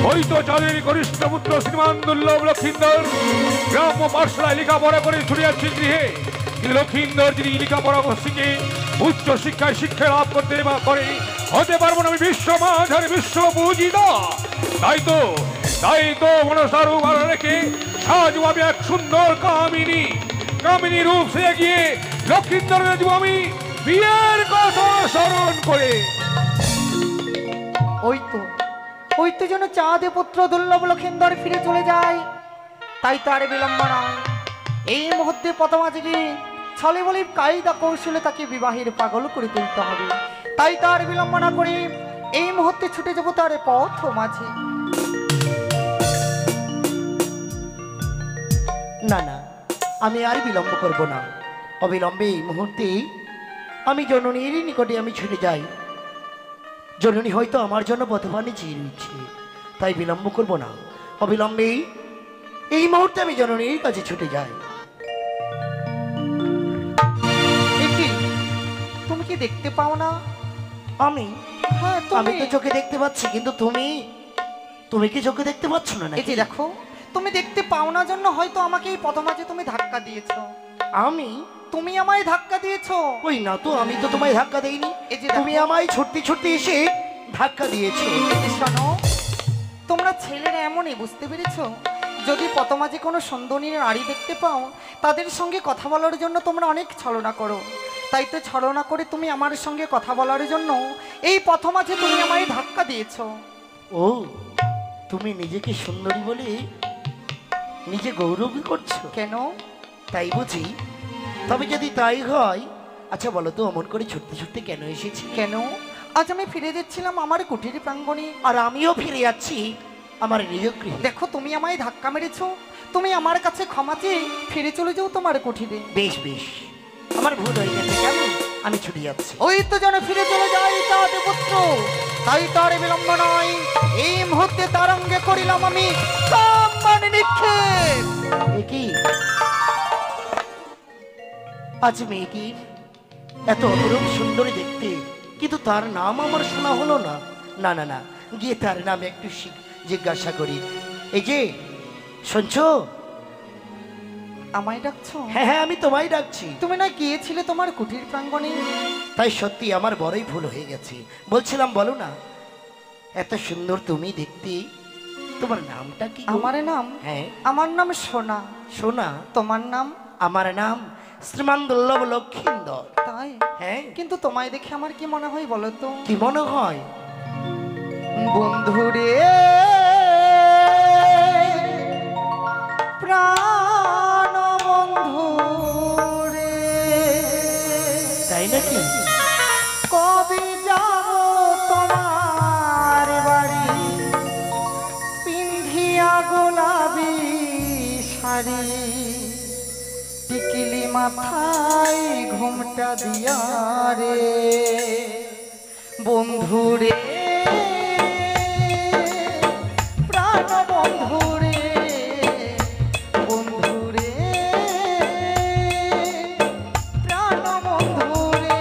ওই তো চাঁদের কনিষ্ঠ পুত্র শ্রীমান দুর্লভ লক্ষিন্দর গ্রাম্য পাঠশালায় লেখাপড়া করে ছুটিয়াছে গৃহে। কিন্তু লক্ষিন্দর যিনি লেখাপড়া শিখে উচ্চ শিক্ষায় শিক্ষা লাভ করতে পারে হতে পারবো না আমি বিশ্ব মাঝার বিশ্ব পূজিত। তাই তো মনসার ভালো রেখে সাজু আমি এক সুন্দর কামিনী রূপ সে গিয়ে লক্ষিন্দরের দেব আমি বিয়ের কথা স্মরণ করে। ওই তো যেন চাঁদে পুত্র দুর্লভ লক্ষিন্দর ফিরে চলে যায়। তাই তার বিলম্ব নয়, এই মুহূর্তে পথমাঝে গিয়ে ছলে বলে কায়দা কৌশলে তাকে বিবাহের পাগল করে তুলতে হবে। তাই তার বিলম্ব না করে এই মুহূর্তে ছুটে যাবো তার পথ মাঝে। না না, আমি আর বিলম্ব করব না। অবিলম্বে এই মুহূর্তে আমি জননীর নিকটে আমি ছুটে যাই। জননী হয়তো আমার জন্য পথবাণী চেয়ে রয়েছে, তাই বিলম্ব করব না। অবিলম্বে এই মুহূর্তে আমি জননীর কাছে ছুটে যাই। তুমি কি দেখতে পাও না? আমি তো চোখে দেখতে পাচ্ছি, কিন্তু তুমি কি চোখে দেখতে পাচ্ছ না? এই যে দেখো, তুমি দেখতে পাও না জন্য হয়তো আমাকে এই পথমাঝে তুমি ধাক্কা দিয়েছো। তুমি আমায় ধাক্কা দিয়েছো। ওই না তো, আমি তো তোমায় ধাক্কা দেইনি। এই যে তুমি আমায় ছুটতে এসে ধাক্কা দিয়েছো। শোনো, তোমরা ছেলেরা এমনই, বুঝতে পেরেছো? যদি পথমাঝে কোনো সুন্দরী নারী দেখতে পাও, তাদের সঙ্গে কথা বলার জন্য তোমরা অনেক ছলনা করো। তাই তো ছলনা করে তুমি আমার সঙ্গে কথা বলার জন্য এই পথমাঝে তুমি আমায় ধাক্কা দিয়েছো। ও, তুমি নিজেকে সুন্দরী বলে নিজে গৌরব করছো কেন? তাই বুঝি? তবে যদি তাই হয়, আচ্ছা বলো তো, অমন করে ছুটতে কেন এসেছি? কেন? আজ আমি ফিরে যাচ্ছিলাম আমার কুটির প্রাঙ্গণে, আর আমিও ফিরে যাচ্ছি আমার নিজ গৃহে। দেখো, তুমি আমায় ধাক্কা মেরেছো, তুমি আমার কাছে ক্ষমা চেয়ে ফিরে চলে যাও তোমার কুটিরে। বেশ, আমার ভুল হয়ে গেছে, কেমন আমি ছুটে যাচ্ছি। ওই তো যেন ফিরে চলে যায় চাঁদে পুত্র। তাই তার বিলম্ব নয়, এই মুহূর্তে তারঙ্গে করিলাম আমি নিক্ষেপ। কি আজ মেয়েটি এত অপরূপ সুন্দরী দেখতে, কিন্তু তার নাম আমার শোনা হলো না। না না না, গিয়ে তার নাম একটু জিজ্ঞাসা করি। এই যে শুনছো? আমায় ডাকছো? হ্যাঁ, আমি তোমায় ডাকছি। তুমি না গিয়েছিলে তোমার কুটির প্রাঙ্গণে? তাই সত্যি আমার বড়ই ভুল হয়ে গেছে। বলছিলাম, বলো না, এত সুন্দর তুমি দেখতে, তোমার নামটা কি? আমার নাম? হ্যাঁ, আমার নাম সোনা। সোনা? তোমার নাম? আমার নাম শ্রীমান দুর্লভ লক্ষিন্দর। তাই? হ্যাঁ। কিন্তু তোমায় দেখে আমার কি মনে হয় বলো তো? কি মনে হয়? বন্ধুরে, প্রাণ বন্ধুরে। তাই নাকি? কবে যাব তোমার বাড়ি, পিন্ধিয়া গোলাপি শাড়ি, টিকিলি মাথায় ঘুমটা দিয়া রে। বন্ধুরে, প্রাণ বন্ধুরে, বন্ধুরে, প্রাণ বন্ধুরে।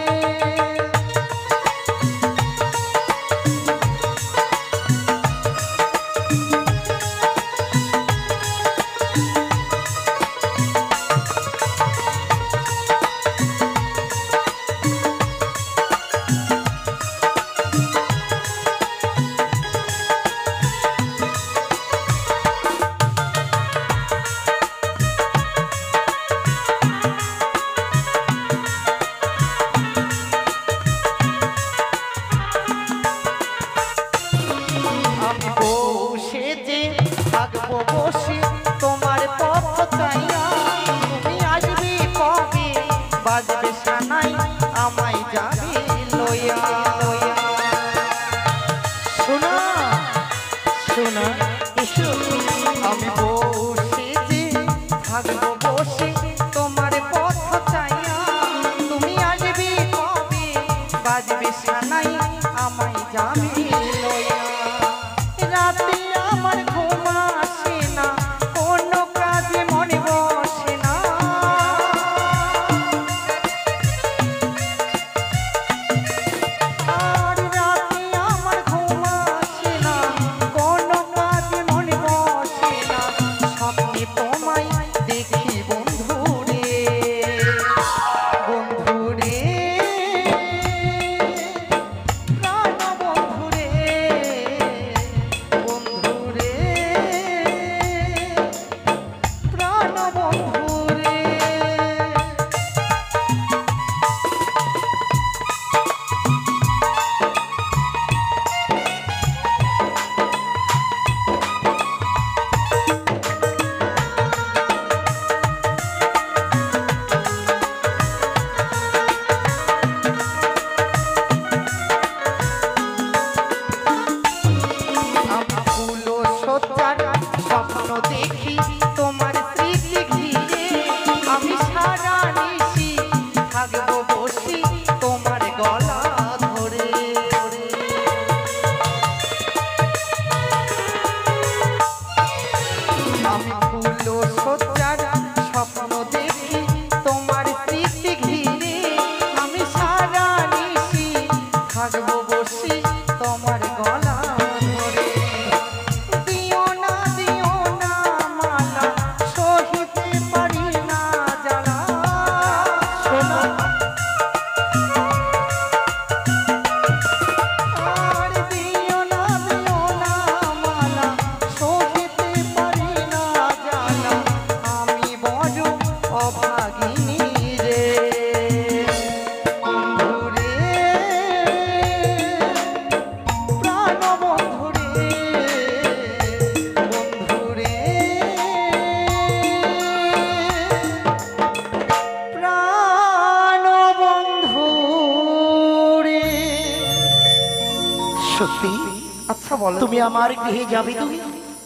তুমি আমার গৃহে যাবে তুমি?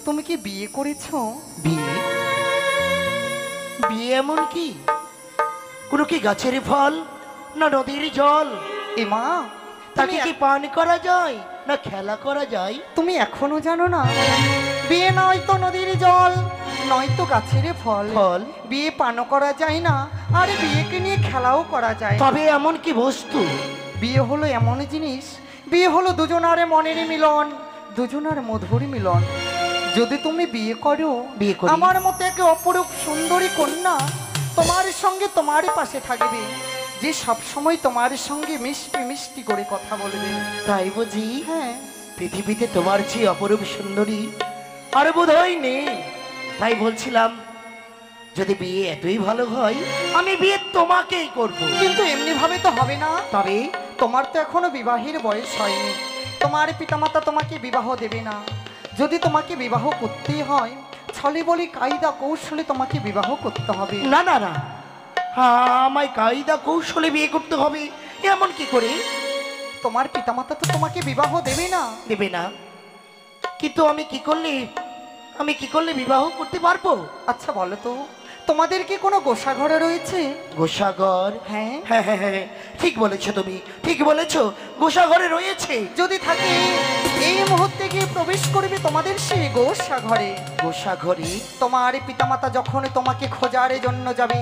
তুমি কি বিয়ে করেছো? বিয়ে? বিয়ে এমন কি? কোনো কি গাছের ফল, না নদীর জল? এ মা, তাকে কি পান করা যায়, না খেলা করা যায়? তুমি এখনো জানো না বিয়ে নয় তো নদীর জল, নয়তো গাছের ফল। ফল? বিয়ে পানও করা যায় না, আর বিয়েকে নিয়ে খেলাও করা যায় না। তবে এমন কি বস্তু? বিয়ে হলো এমন জিনিস, বিয়ে হলো দুজনার মনের মিলন, দুজনার মধুর মিলন। যদি তুমি বিয়ে করো, বিয়ে করি। আমার মতো এক অপরূপ সুন্দরী কন্যা তোমার সঙ্গে তোমার পাশে থাকবে, যে সব সময় তোমার সঙ্গে মিষ্টি মিষ্টি করে কথা বলবে। তাই বুঝি? হ্যাঁ। পৃথিবীতে তোমার চেয়ে অপরূপ সুন্দরী আর বোধ হয় নেই। তাই বলছিলাম, যদি বিয়ে এতই ভালো হয়, আমি বিয়ে তোমাকেই করব। কিন্তু এমনি ভাবে তো হবে না। তবে তোমার তো এখনো বিবাহের বয়স হয়নি, তোমার পিতামাতা তোমাকে বিবাহ দেবে না। যদি তোমাকে বিবাহ করতেই হয়, ছলে বলি কায়দা কৌশলে তোমাকে বিবাহ করতে হবে। না না না, হ্যাঁ, আমায় কায়দা কৌশলে বিয়ে করতে হবে। এমন কি করে? তোমার পিতামাতা তো তোমাকে বিবাহ দেবে না। দেবে না? কিন্তু আমি কি করলে বিবাহ করতে পারবো? আচ্ছা বলো তো, তোমাদের কি কোনো গোসাঘরে রয়েছে? গোসাগর? হ্যাঁ। হ্যাঁ হ্যাঁ হ্যাঁ, ঠিক বলেছো তুমি, ঠিক বলেছো, গোসাঘরে রয়েছে। যদি থাকে, এই মুহূর্তে গিয়ে প্রবেশ করবে তোমাদের সেই গোসাঘরে। গোসাঘরে? তোমার পিতামাতা যখন তোমাকে খোঁজার জন্য যাবে,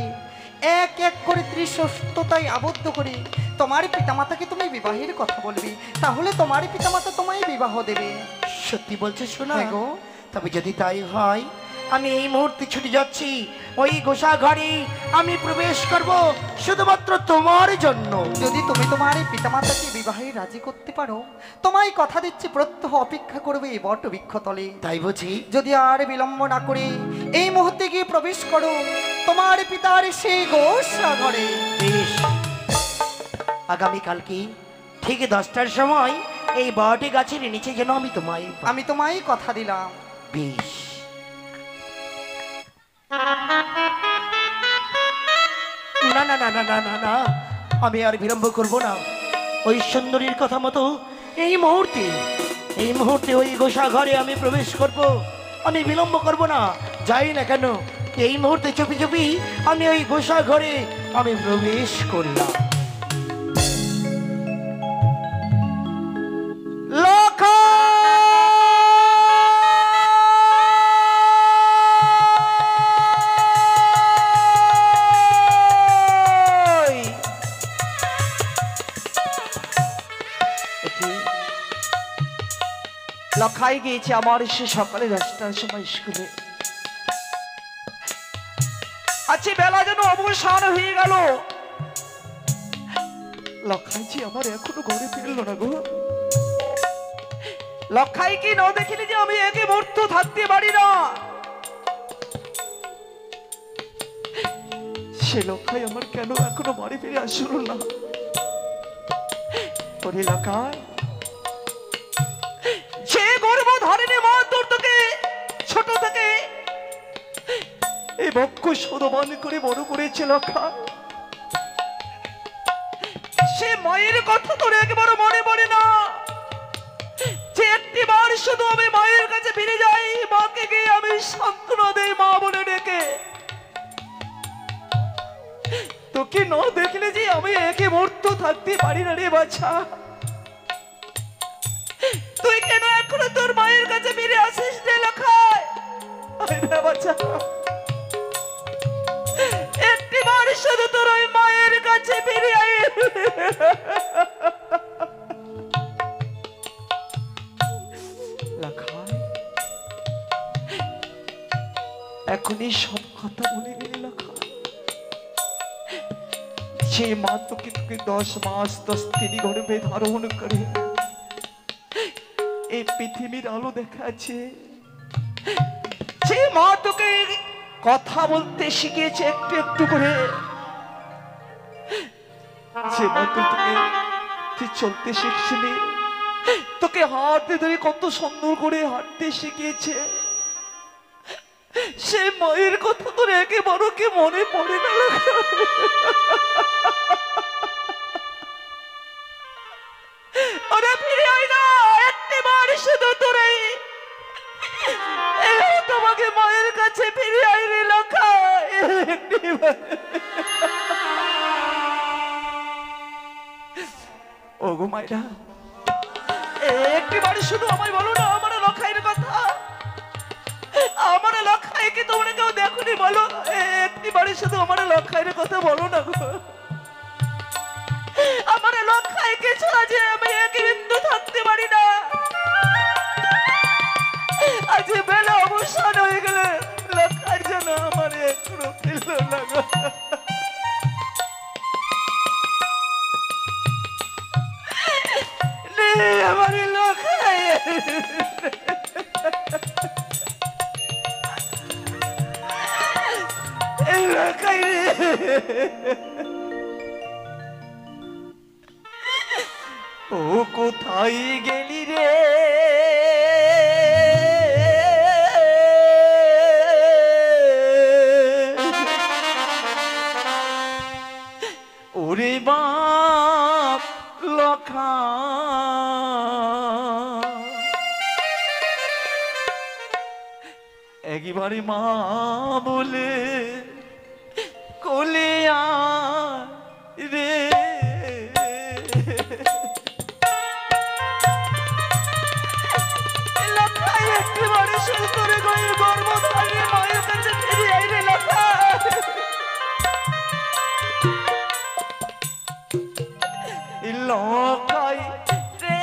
এক এক করে ত্রিশস্ততায় আবদ্ধ করে তোমার পিতামাতাকে তুমি বিবাহের কথা বলবে, তাহলে তোমার পিতামাতা তোমায় বিবাহ দেবে। সত্যি বলছো শোনা? হ্যাঁ গো। তবে যদি তাই হয়, আমি এই মুহূর্তে ছুটে যাচ্ছি ওই গোসাঘরে। আমি প্রবেশ করব শুধুমাত্র তোমার জন্য। যদি তুমি তোমার এই পিতামাতাকে বিবাহে রাজি করতে পারো, তোমায় কথা দিচ্ছি প্রত্যহ অপেক্ষা করবে এই বট বৃক্ষতলে। তাই বুঝি? যদি আর বিলম্ব না করে এই মুহূর্তে গিয়ে প্রবেশ করো তোমার পিতার সেই গোসাঘরে। বেশ, আগামীকালকে ঠিক 10টার সময় এই বটে গাছের নিচে যেন আমি তোমায় কথা দিলাম। বেশ। না না না না না না না, আমি আর বিলম্ব করব না। ওই সুন্দরীর কথা মতো এই মুহূর্তে ওই গোসাঘরে আমি প্রবেশ করব। আমি বিলম্ব করব না, যাই না কেন এই মুহূর্তে চুপি চুপি আমি ওই গোসাঘরে আমি প্রবেশ করলাম। লখাই গিয়েছে আমার সে সকালে 10টার সময় স্কুলে। আজকে বেলা যেন অবসান হয়ে গেল, লখাইছি আমার এখনো ঘরে ফিরল না গো। লখাই কি না দেখিনি যে আমি একে মুহূর্ত থাকতে পারি না। সে লখাই আমার কেন এখনো বাড়ি ফিরে আসলো না? ওরে লখাই, যে গর্ব ধরেনি মা তোর তোকে ছোট থেকে এই বক্ষ সদমান করে বড় করেছে লখাই, সে মায়ের কথা তোর একবার মনে পড়ে না? যে একটিবার শুধু আমি মায়ের কাছে ফিরে যাই, মাকে গিয়ে আমি সান্ত্বনা দেই মা বলে ডেকে। তোকে না দেখলে যে আমি একে মুহূর্ত থাকতে পারি না রে বাছা। তুই কেন এখনো তোর মায়ের কাছে ফিরে আসিস রে লখাই? আরে বাছা, একটিবার শুধু তোর ওই মায়ের কাছে ফিরে আয়। লখাই, এখনই সব কথা বলে গেলি লখাই। যে মা তোকে 10 মাস 10 দিন গর্ভে ধারণ করে এই পৃথিবীর আলো দেখাচ্ছে, যে মা তোকে কথা বলতে শিখিয়েছে একটু একটু করে, যে মা তোকে তুই চলতে শিখছিলি, তোকে হাঁটতে ধরে কত সুন্দর করে হাঁটতে শিখিয়েছে, সে মায়ের কথা তোর একেবারে কি মনে পড়ে না? ওরা ফিরে আয় না, একটি বার শুধু তোরে তোমাকে মায়ের কাছে ফিরে আইরে লক্ষা ওগো মাইরা একটিবার শুধু আমায় বলো না আমার লক্ষাইয়ের কথা। আমার লক্ষাই কি তোমরা কেউ দেখোনি বলো? একটিবার শুধু আমার লক্ষাইয়ের কথা বলো না গো। আমার লক্ষাই কিছু আছে আমি এক বিন্দু থাকতে পারি না। আজ বেলা অবসান হয়ে গেলে লক্ষার জন্য আমার একটু ফিল না গো। আমার লক্ষাই লক্ষাই ও কোথায় গেলি রে? ওরে বাপ লক্ষা একবারে মা বলে কোলে আয় রে। একেবারে শেষ করে গিয়ে গর্ভধারী মায়ের কাছে ফিরে আইরে লক্ষা। লক্ষাই রে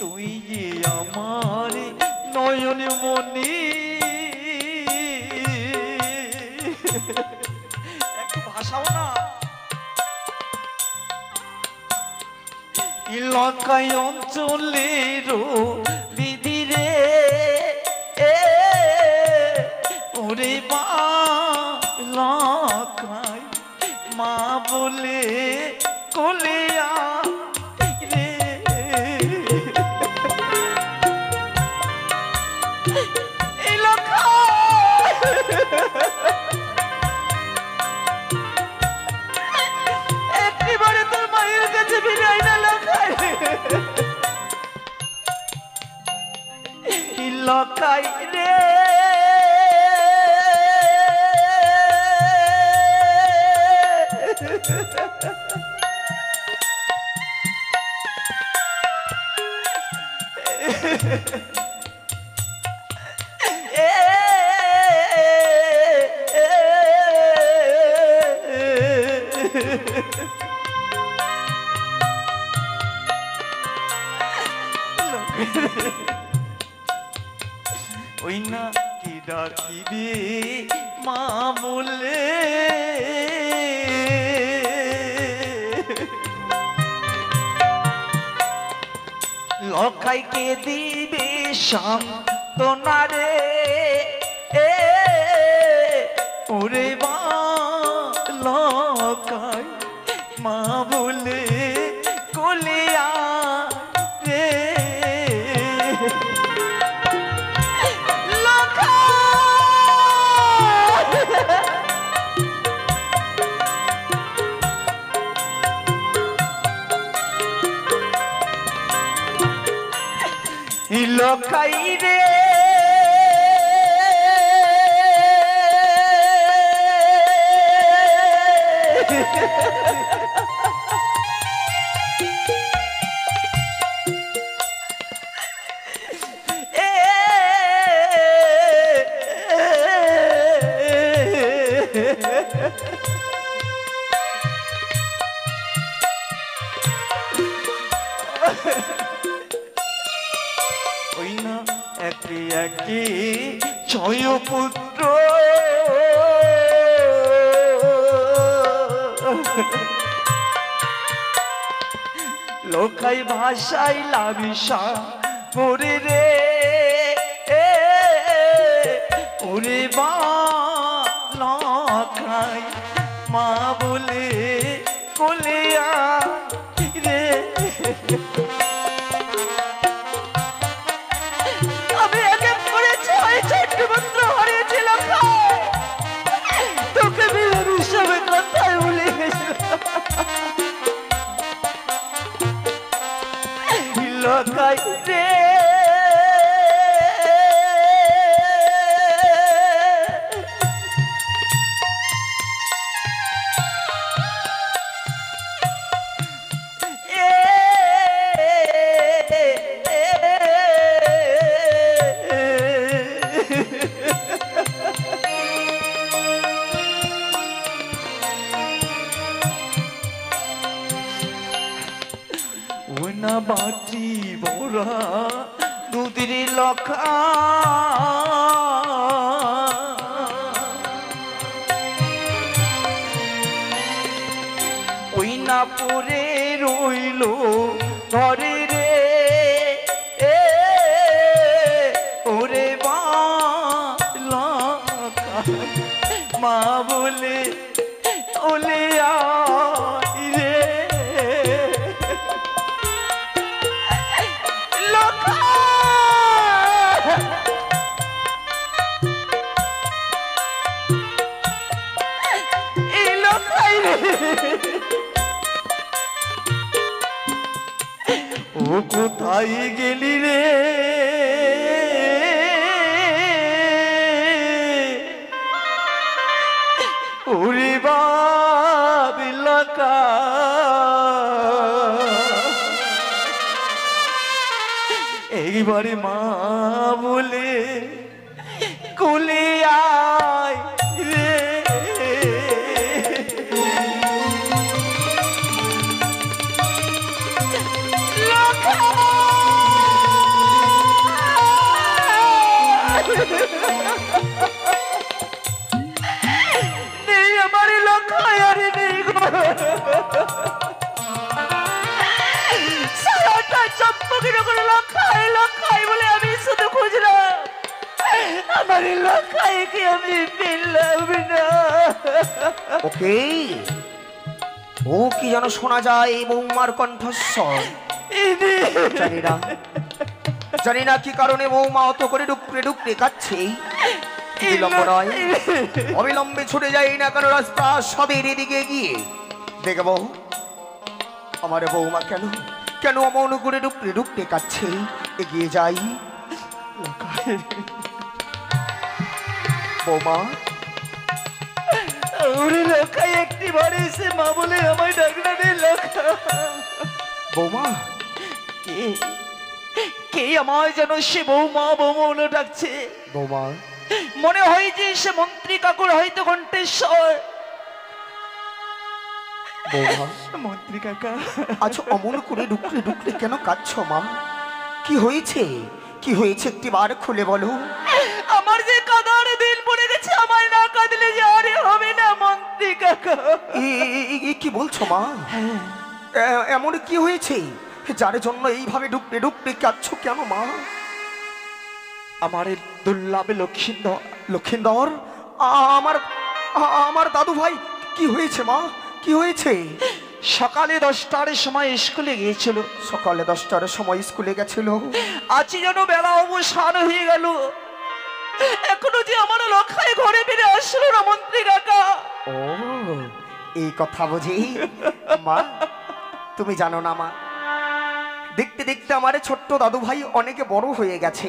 তুই যে আমার নয়ন মনি একটু ভাষাও না। লঙ্কায় অঞ্চলের বিধিরে ওরে মা লঙ্কায় মা বলে কোলে একবারে তোর মায়ের কাছে ফিরে আয় না লক্ষাই। লক্ষাই রে ওই না কি ডাকিবে মা বলে লক্ষাইকে দিবে সান্ত্বনা রে ওরে মা লক্ষাই মা বলে কোলে রে লক্ষাই রে ওই না একে একে ছয় পুত্র লোকাই ভাষাই লাভিসা করে রে ওরে বা লখাই মা বলে কোলে আয় রে। আমি এক এক করে ছয় চারটি পুত্র হারিয়েছি লখাই, তোকে বিয়ের হিসাবে কথায় ভুলে গেছিলাম লখাই রে। না বাটি বড়া দুধের লখা ওই না পরে রইল ঘরে রে। ওরে বা লখা মা বলে ওলে আয় রে। ও কোথায় গেলি রে ওরে বাবিলাকা এইবারে মা বলে কোলে আয় রে। নেই আমার লখাই আর নেই গো, সারাটা চম্পকের করে লখাই লখাই বলে আমি শুধু খুঁজলাম, আমার লখাইকে আমি পেলাম না। ওকে, ও কি যেন শোনা যায় বৌমার কণ্ঠস্বর। জানি না কি কারণে বৌমা অত করে ডুকরে ডুকরে কাচ্ছে। বিলম্ব নয়, অবিলম্বে ছুটে যাই না কেন রাস্তা সবের এদিকে গিয়ে দেখব আমার বৌমা কেন কেন অমন করে ডুকরে ডুকরে কাচ্ছে। এগিয়ে যাই। বৌমা ওরে লখাই একটি বার এসে মা বলে আমায় ডাকনা রে লখা। বৌমা কে কে আমার যেন সে বৌমা বৌমা বলে ডাকছে। বৌমা মনে হয় যে সে মন্ত্রী কাকুর হয়তো কণ্ঠেশ্বর। বৌমা মন্ত্রী কাকা আজ অমন করে ডুকরে ডুকরে কেন কাঁদছ মা? কি হয়েছে কি হয়েছে একটি বার খুলে বলো। আমার যে কাদার দিন পড়ে গেছে, আমার না কাঁদলে যে আরে হবে না মন্ত্রী কাকা। কি বলছো মা? এমন কি হয়েছে যার জন্য এইভাবে ডুকরে ডুকরে কাঁদছো কেন মা? আমার দুর্লভ লক্ষিন্দর। লক্ষিন্দর আমার আমার দাদু ভাই কি হয়েছে মা? কি হয়েছে? সকালে 10টার সময় স্কুলে গিয়েছিল। সকালে 10টার সময় স্কুলে গেছিল। আজ যেন বেলা অবসান হয়ে গেল, এখনো যে আমার লখাই ঘরে ফিরে আসলো না মন্ত্রী কাকা। ও এই কথা বুঝি মা? তুমি জানো না মা, দেখতে দেখতে আমার ছোট্ট দাদু ভাই অনেকে বড় হয়ে গেছে।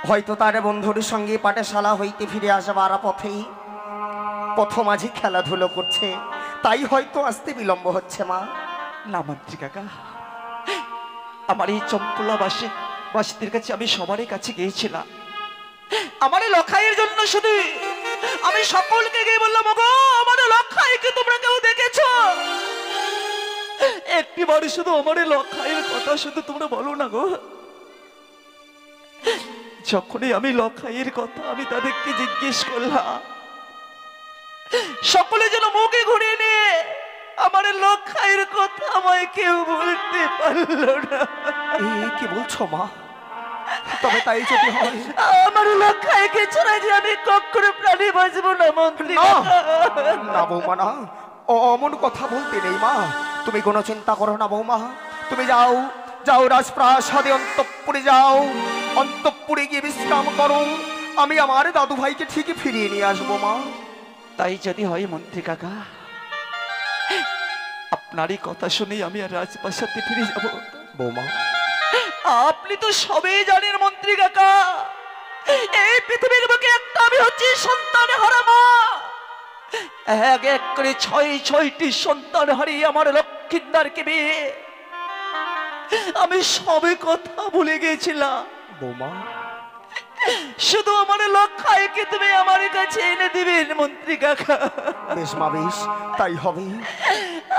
হয়তো তার বন্ধুর সঙ্গে পাঠশালা হইতে ফিরে আসবার পথে পথ মাঝে খেলাধুলো করছে, তাই হয়তো আসতে বিলম্ব হচ্ছে মা। না মন্ত্রী কাকা, আমার এই চম্পলা বাসীদের কাছে আমি সবারই কাছে গিয়েছিলাম। আমার লখাইয়ের জন্য শুধু আমি সকলকে গিয়ে বললাম, ওগো আমার লখাইকে তোমরা কেউ দেখেছো? একটি বারে শুধু আমার লখাইয়ের কথা শুধু তোমরা বলো না গো। যখনই আমি লখাইয়ের কথা আমি তাদেরকে জিজ্ঞেস করলাম, সকলে যেন মুখে ঘুরিয়ে নিয়ে আমার লখাইয়ের কথা আমায় কেউ বলতে পারলো না। কি বলছো মা? তবে তাই যদি হয়, আমার লক্ষাইকে ছাড়া যে আমি কখনো প্রাণী বাঁচবো না মন্ত্রী না। কাকা। না বৌমা না, অমন কথা বলতে নেই মা। তুমি কোনো চিন্তা করো না বৌমা। তুমি যাও, যাও রাজপ্রাসাদে অন্তঃপুরে যাও, অন্তঃপুরে গিয়ে বিশ্রাম করো। আমি আমার দাদু ভাইকে ঠিকই ফিরিয়ে নিয়ে আসবো মা। তাই যদি হয় মন্ত্রী কাকা, আপনারই কথা শুনেই আমি আর রাজপ্রাসাদে ফিরে যাব। বৌমা, আপনি তো সবই জানেন মন্ত্রী কাকা, এই পৃথিবীর বুকে একটা আমি হচ্ছি সন্তান হারা মা। এক এক করে ছয়টি সন্তান হারিয়ে আমার লক্ষ্মীদারকে বিয়ে আমি সবে কথা ভুলে গেছিলাম। বৌমা, শুধু আমার লক্ষাইকে তুমি আমার কাছে এনে দিবেন মন্ত্রী কাকা। বেশ মা, বেশ তাই হবে।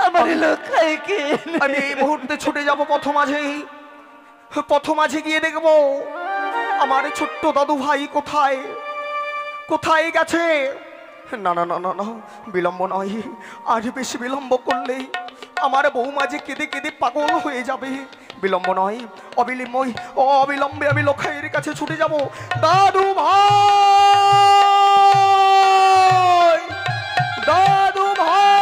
আমার লক্ষাইকে আমি এই মুহূর্তে ছুটে যাব পথ মাঝে গিয়ে দেখবো আমার ছোট্ট দাদু ভাই কোথায়, কোথায় গেছে। না না না না না, বিলম্ব নয়। আর বেশি বিলম্ব করলে আমার বৌমা যে কেঁদে কেঁদে পাগল হয়ে যাবে। বিলম্ব নয়, অবিলম্বে আমি লক্ষাইয়ের কাছে ছুটে যাব। দাদু ভাই, দাদু ভাই।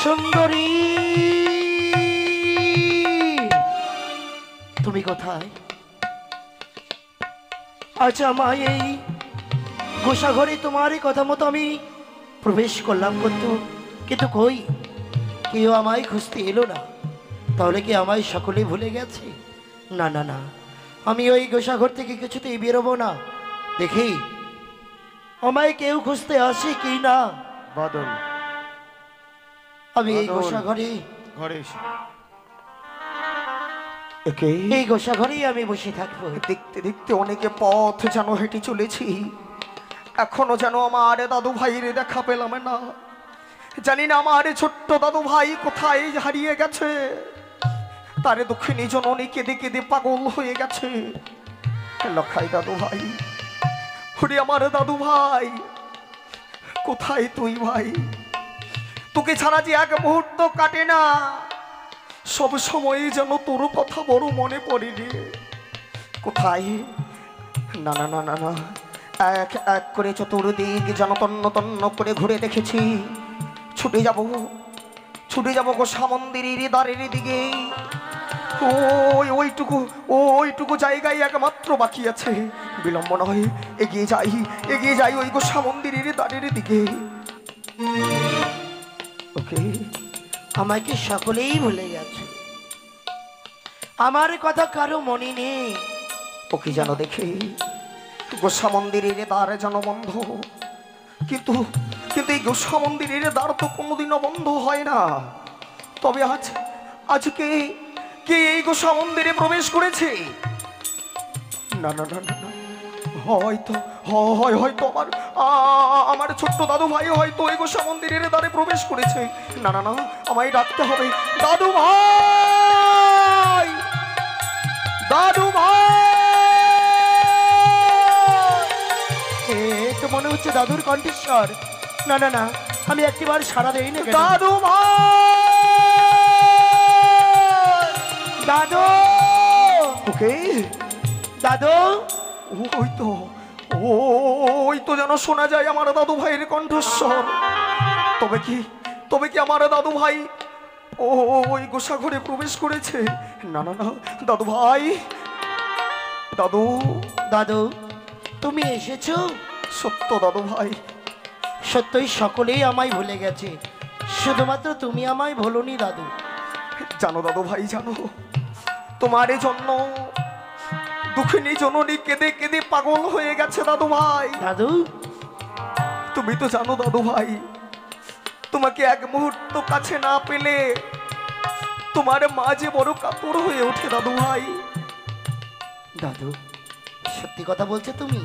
সুন্দরী, তুমি কোথায়? আচ্ছা মা, এই গোসাঘরে তোমারই কথা মতো আমি প্রবেশ করলাম, কিন্তু কই কেউ আমায় খুঁজতে এলো না। তাহলে কি আমায় সকলেই ভুলে গেছে? না না না, আমি ওই গোসাঘর থেকে কিছুতেই বেরোবো না। দেখি আমায় কেউ খুঁজতে আসে কি না। বাদল, আমি এই বাদল। গোসাঘরে, ঘরে এসে এই গোসাঘরেই আমি বসে থাকবো। দেখতে দেখতে অনেকে পথ যেন হেঁটে চলেছি, এখনো যেন আমার দাদু ভাইয়ের দেখা পেলাম না। জানি না আমার ছোট্ট দাদু ভাই কোথায় হারিয়ে গেছে। তার দক্ষিণী জননী কেঁদে কেঁদে পাগল হয়ে গেছে। লক্ষাই দাদু ভাই, ওরে আমার দাদু ভাই, কোথায় তুই ভাই? তোকে ছাড়া যে এক মুহূর্ত কাটে না, সব সময় যেন তোর কথা বড় মনে পড়ে রে। কোথায়? না না না না না, এক এক করে চতুর্দিক যেন তন্ন তন্ন করে ঘুরে দেখেছি। ছুটে যাব গোসা মন্দিরের দ্বারের দিকে। ওইটুকু জায়গায় একমাত্র বাকি আছে। বিলম্ব নয়, এগিয়ে যাই ওই গোসা মন্দিরের দ্বারের দিকে। ওকে, আমাকে সকলেই ভুলে গেছে, আমার কথা কারো মনে নেই। ওকে যেন দেখে গোসা মন্দিরের দ্বার যেন বন্ধ, কিন্তু এই গোসা মন্দিরের দ্বার তো কোনোদিনও বন্ধ হয় না। তবে আজকে কে এই গোসা মন্দিরে প্রবেশ করেছে? না না না না, হয়তো আমার ছোট্ট দাদু ভাই হয়তো এই গোসা মন্দিরের দ্বারে প্রবেশ করেছে। না না না, আমায় ডাকতে হবে। দাদু ভাই, দাদু ভাই, তো মনে হচ্ছে দাদুর কণ্ঠস্বর। না না না, আমি একটিবার সাড়া দেই না। দাদু ভাই, দাদু, ওকে দাদু, ওই তো যেন শোনা যায় আমার দাদু ভাইয়ের কণ্ঠস্বর। তবে কি আমার দাদু ভাই ওই গোসাঘরে প্রবেশ করেছে? না না না, দাদু ভাই, দাদু দাদু, তুমি এসেছো? সত্য দাদু ভাই, সত্যই সকলেই আমায় ভুলে গেছে, শুধুমাত্র তুমি আমায় ভুলোনি দাদু। জানো দাদু ভাই, জানো তোমার জন্য দুঃখিনী জননী কেঁদে কেঁদে পাগল হয়ে গেছে দাদু ভাই। দাদু, তুমি তো জানো দাদু ভাই, তোমাকে এক মুহূর্ত কাছে না পেলে তোমার মা যে বড় কাতর হয়ে ওঠে দাদু ভাই। দাদু, সত্যি কথা বলছো তুমি?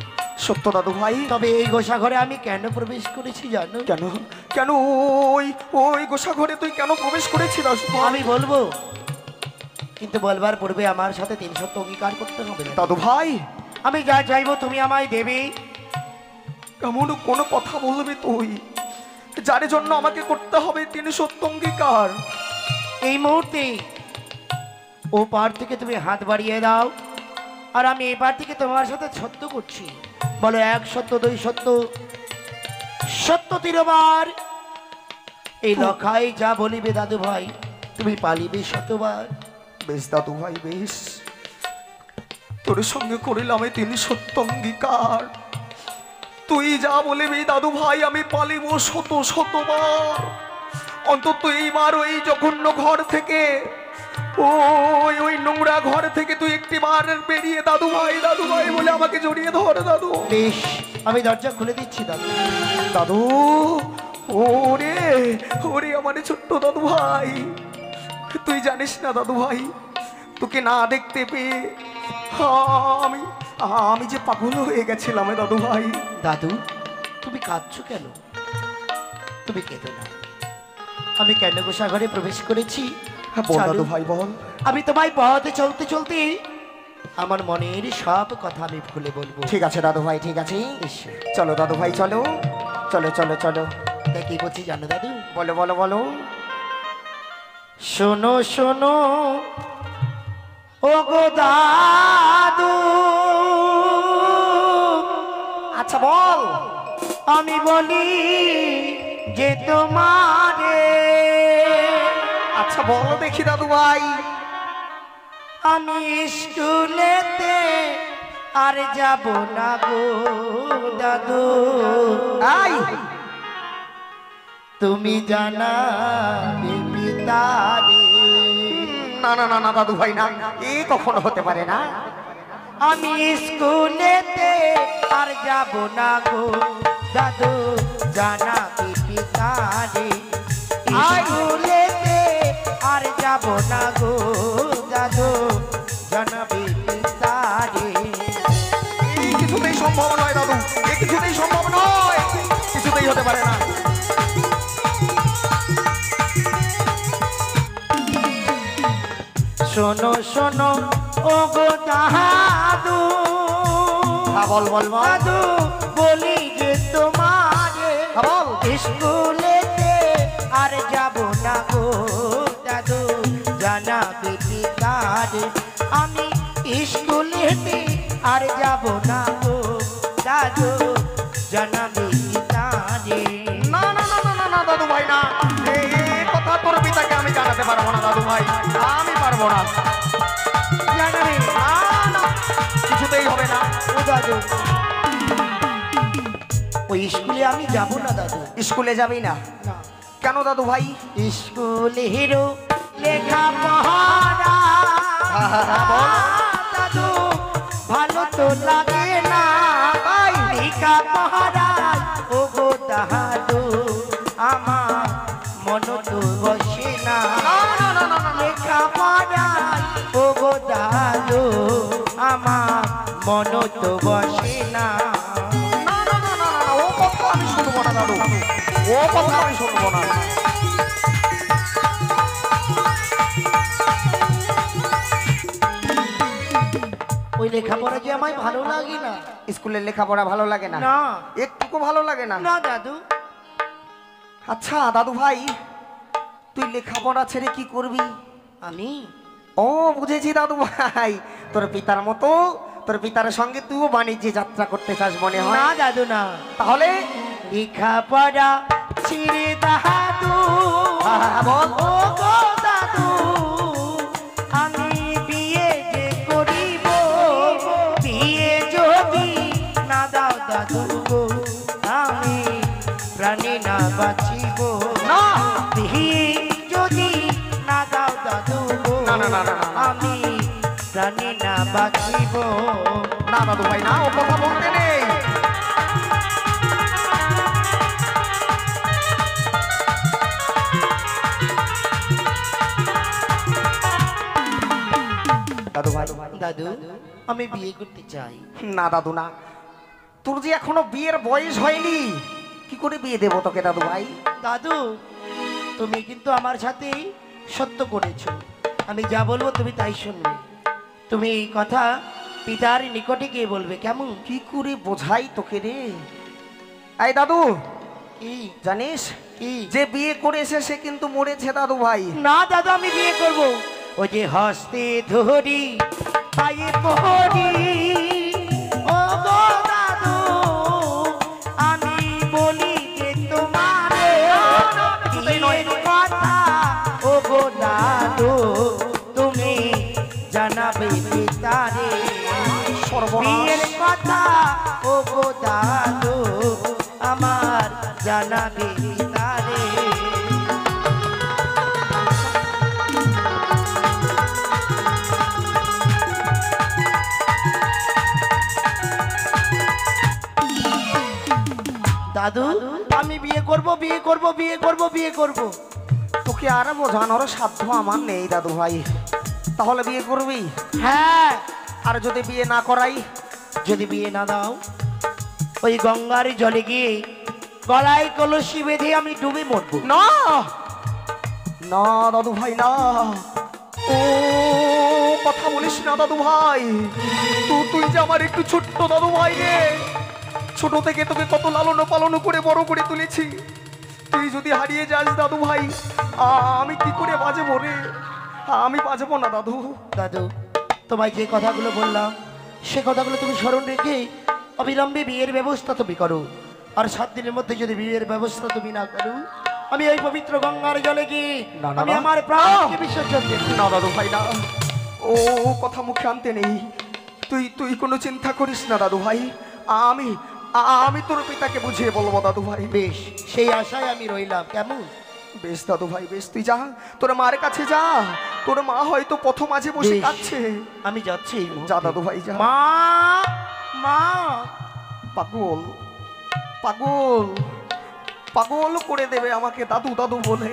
সত্য দাদু ভাই। তবে এই গোসাঘরে আমি কেন প্রবেশ করেছি জানো? কেন কেন ওই গোসাঘরে তুই কেন প্রবেশ করেছিস? আমি বলবো, কিন্তু বলবার পূর্বে আমার সাথে 3 সত্য অঙ্গীকার করতে হবে দাদু ভাই। আমি যা চাইবো তুমি আমায় দেবে, এমন কোনো কথা বলবি তুই যার জন্য আমাকে করতে হবে তিনি সত্য অঙ্গীকার। এই মুহূর্তে ও পার থেকে তুমি হাত বাড়িয়ে দাও, আর আমি এই পার থেকে তোমার সাথে সত্য করছি। বলো, 1 সত্য, 2 সত্য, সত্য 3 বার। এই লখাই যা বলিবে দাদু ভাই তুমি পালিবে 100 বার। বেশ দাদু ভাই বেশ, তোর সঙ্গে করিলাম এই তিনি সত্য অঙ্গীকার। তুই যা বলিবি দাদু ভাই আমি পালিব 100 বার। অন্তত এইবার ওই জঘন্য ঘর থেকে, ওই নোংরা ঘর থেকে তুই একটি বার বেরিয়ে দাদু ভাই বলে আমাকে জড়িয়ে ধর দাদু। বেশ, আমি দরজা খুলে দিচ্ছি দাদু। দাদু, ওরে ওরে আমার ছোট্ট দাদু ভাই, তুই জানিস না দাদু ভাই, তোকে না দেখতে পেয়ে আমি যে পাগল হয়ে গেছিলাম দাদু ভাই। দাদু, তুমি কাঁদছো কেন? তুমি কেঁদো না। আমি কেন গোসাঘরে প্রবেশ করেছি বল জানো? দাদু ভাই বল। আমি তোমায় পথে চলতে চলতে আমার মনের সব কথা আমি ভুলে বলবো। ঠিক আছে দাদু ভাই, ঠিক আছে, ঈশ্বর, চলো দাদু ভাই চলো চলো চলো চলো। তা কি বলছি জানো দাদু? বলো বলো বলো। শোনো শোনো ও গো দাদু, আচ্ছা বল। আমি বলি যে তোমারে, আচ্ছা বলো দেখি দাদু ভাই। আমি স্কুলেতে আর যাব না গো দাদু। আই তুমি জানাবে পিতারে। না না না না দাদু ভাই না, এ কখনো হতে পারে না। আমি স্কুলেতে আর যাব না গো দাদু, জানাবে পিতারে। স্কুলেতে আর যাব না গো দাদু, জানাবে পিতারে। এই কিছুতেই সম্ভব নয় দাদু, এ কিছুতেই সম্ভব নয়, কিছুতেই হতে পারে না। শোনো শোনো ও গো দাদু, বল বল বল। দাদু বলি যে তোমারে, বল। স্কুলেতে আর যাব না গো দাদু, জানাবে পিতারে। আমি স্কুলেতে আর যাব না গো দাদু, জানাবে পিতারে। না না না না না না দাদু ভাই না, এই কথা তোর পিতাকে আমি জানাতে পারবো না দাদু ভাই, আমি পারবো না। জানাবে না না, কিছুতেই হবে না। ও দাদু, ওই স্কুলে আমি যাব না দাদু। স্কুলে যাবি না না, কেন দাদু ভাই? স্কুলেরও লেখা পড়া দাদু ভালো তো লাগে না, লেখা পড়া ও গো দাদু আমার মন তো বসে না। লেখা পড়া ও গো দাদু আমার মন তো বসে না। না না না না না, ও কথা আমি শুনবো না দাদু, ও কথা আমি শুনবো না। ওই লেখাপড়া যে আমায় ভালো লাগে না। স্কুলের লেখাপড়া ভালো লাগে না? না একটুকু ভালো লাগে না? না দাদু। আচ্ছা দাদু ভাই, তুই লেখাপড়া ছেড়ে কি করবি? আমি ও বুঝেছি দাদু ভাই, তোর পিতার মতো, তোর পিতার সঙ্গে তুইও বাণিজ্যে যাত্রা করতে চাস মনে হয়। না দাদু না, তাহলে লেখাপড়া ছেড়ে দাদু বল। ও গো দাদু, আমি বিয়ে যে করিব, বিয়ে যদি না দাও দাদু গো, আমি প্রাণে না বাঁচিব। না বিয়ে যদি না দাও দাদু গো, না না না না না। আমি প্রাণে না বাঁচিব। না দাদু ভাই না, ও কথা বলতে নেই। দাদু ভাই দাদু, আমি বিয়ে করতে চাই। না দাদু না, তোর যে এখনো বিয়ের বয়স হয়নি, কি করে বিয়ে দেবো তোকে দাদু ভাই? দাদু, তুমি কিন্তু আমার সাথে সত্য করেছো, আমি যা বলবো তুমি তাই শুনবে। তুমি এই কথা পিতার নিকটে গিয়ে বলবে, কেমন? কি করে বোঝাই তোকে রে? এই দাদু, কি জানিস কি যে বিয়ে করেছে সে কিন্তু মরেছে দাদু ভাই। না দাদা, আমি বিয়ে করব। ওই যে হস্তে ধরি পায়ে পড়ি, ও গো দাদু, আমি বলি যে তোমারে বিয়ের কথা, ও গো দাদু, তুমি জানাবে পিতারে বিয়ের কথা, ও গো দাদু, আমার জানাবে পিতারে। দাদু, আমি বিয়ে করব, বিয়ে করব, বিয়ে করব, বিয়ে করব। তোকে আর বোঝানোর সাধ্য আমার নেই দাদু ভাই। তাহলে বিয়ে করবি? হ্যাঁ, আর যদি বিয়ে না করাই? যদি বিয়ে না দাও, ওই গঙ্গার জলে গিয়ে গলায় কলসি বেঁধে আমি ডুবে মরবো। না না দাদু ভাই, না, ও কথা বলিস না দাদু ভাই। তুই যে আমার একটু ছোট্ট দাদু ভাই রে। ছোট থেকে তোকে কত লালন পালন করে বড় করে তুলেছি। তুই যদি হারিয়ে যাস দাদু ভাই, আমি কি করে বাঁচবো রে? আমি বাঁচবো না দাদু। দাদু, তোমায় যে কথাগুলো বললাম সে কথাগুলো তুমি স্মরণ রেখে অবিলম্বে বিয়ের ব্যবস্থা তুমি করো। আর 7 দিনের মধ্যে যদি বিয়ের ব্যবস্থা তুমি না করো, আমি ওই পবিত্র গঙ্গার জলে গিয়ে না, না, আমি না। আমার প্রাণকে বিসর্জন দেব। না দাদু ভাই, না, ও কথা মুখে আনতে নেই। তুই কোনো চিন্তা করিস না দাদু ভাই। আমি আমি তোর পিতাকে বুঝিয়ে বলবো দাদু ভাই। বেশ, সেই আশায় আমি রইলাম। কেমন? বেশ দাদু ভাই, বেশ, তুই যা, তোর মার কাছে যা। তোর মা হয়তো পথ মাঝে বসে বেশ। কাঁদছে। আমি যাচ্ছি এই মুহূর্তে। যা দাদু ভাই, যা। মা, মা, পাগল পাগল পাগল করে দেবে আমাকে দাদু দাদু বলে।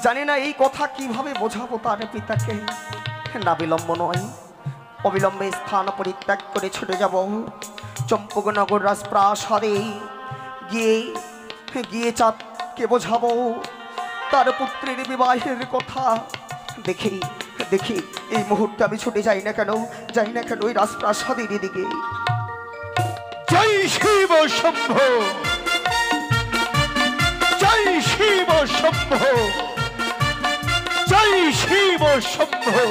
জানি না এই কথা কিভাবে বোঝাবো তার পিতাকে। না বিলম্ব নয়, অবিলম্বে স্থান পরিত্যাগ করে ছুটে যাব চম্পকনগর রাজপ্রাসাদে। গিয়ে চাঁদকে বোঝাবো তার পুত্রের বিবাহের কথা। দেখি দেখি এই মুহূর্তে আমি ছুটে যাই না কেন ওই রাজপ্রাসাদের দিকে। জয় শিব শম্ভো, জয় শিব শম্ভো, জয় শিব শম্ভো।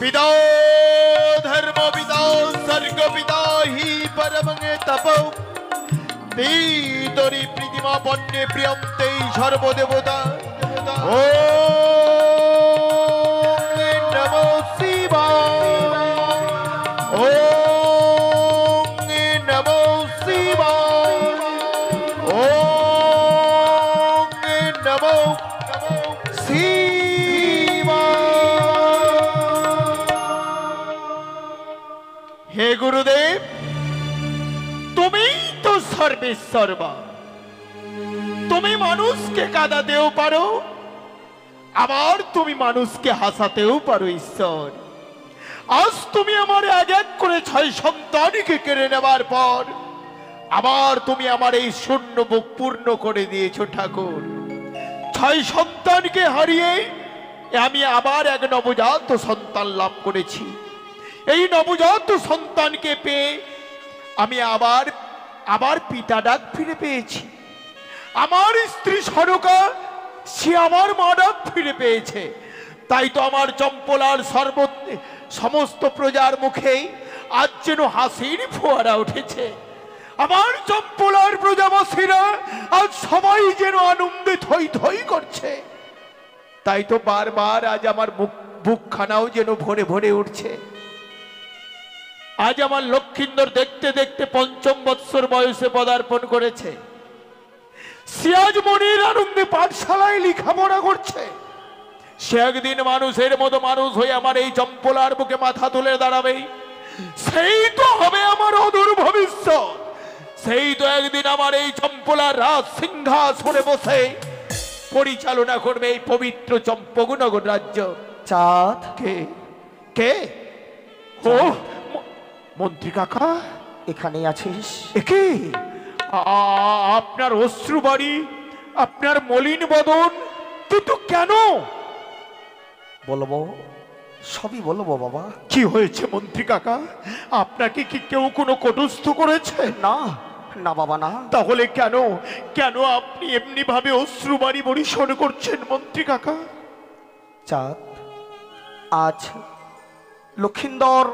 পিতা ধর্ম পিতা স্বর্গ পিতা হি পরম তপ তরি প্রীতিমা বন্যে প্রিয়ম তেই সর্বদেবতা। ও নমো শিবায়, ও নমো শিবায়, ও নমো শিবায়। হে গুরুদেব, তুমি তো সর্বেশ্বরবা। তুমি মানুষকে কাঁদাতেও পারো, আবার তুমি মানুষকে হাসাতেও পারো ঈশ্বর। আজ তুমি আমার এক এক করে 6 সন্তানকে কেড়ে নেবার পর আবার তুমি আমার এই শূন্য বুক পূর্ণ করে দিয়েছো ঠাকুর। 6 সন্তানকে হারিয়ে আমি আবার এক নবজাত সন্তান লাভ করেছি। এই নবজাত সন্তানকে পেয়ে আমি আবার পিতা ডাক ফিরে পেয়েছি। আমার স্ত্রী সরকা, সে আমার মা ডাক ফিরে পেয়েছে। তাই তো আমার চম্পলার সমস্ত প্রজার মুখে আজ যেন হাসির ফোয়ারা উঠেছে। আমার চম্পলার প্রজাবাসীরা আজ সবাই যেন আনন্দে থই থই করছে। তাই তো বারবার আজ আমার বুকখানাও যেন ভরে ভরে উঠছে। আজ আমার লক্ষিন্দর দেখতে দেখতে 5ম বৎসর বয়সে পদার্পণ করেছে। সিয়াজ মনির আনন্দে পাঠশালায় লেখাপড়া করছে। সে একদিন মানুষের মতো মানুষ হয়ে আমার এই চম্পলার বুকে মাথা তুলে দাঁড়াবে। সেই তো হবে আমার অদূর ভবিষ্যৎ। সেই তো একদিন আমার এই চম্পলার রাজ সিংহাসনে বসে পরিচালনা করবে এই পবিত্র চম্পকনগর রাজ্য। চাঁদ, কে কে? ও মন্ত্রী কাকা, এখানে আছিস? একে আপনার অশ্রু বাড়ি, আপনার মলিন বদন, কিন্তু কেন? বলবো, সবই বলবো বাবা। কি হয়েছে মন্ত্রী কাকা? আপনাকে কি কেউ কোনো কটস্থ করেছে? না না বাবা না। তাহলে কেন কেন আপনি এমনি ভাবে অশ্রু বাড়ি বরিশন করছেন মন্ত্রী কাকা? চাঁদ, আজ লক্ষিন্দর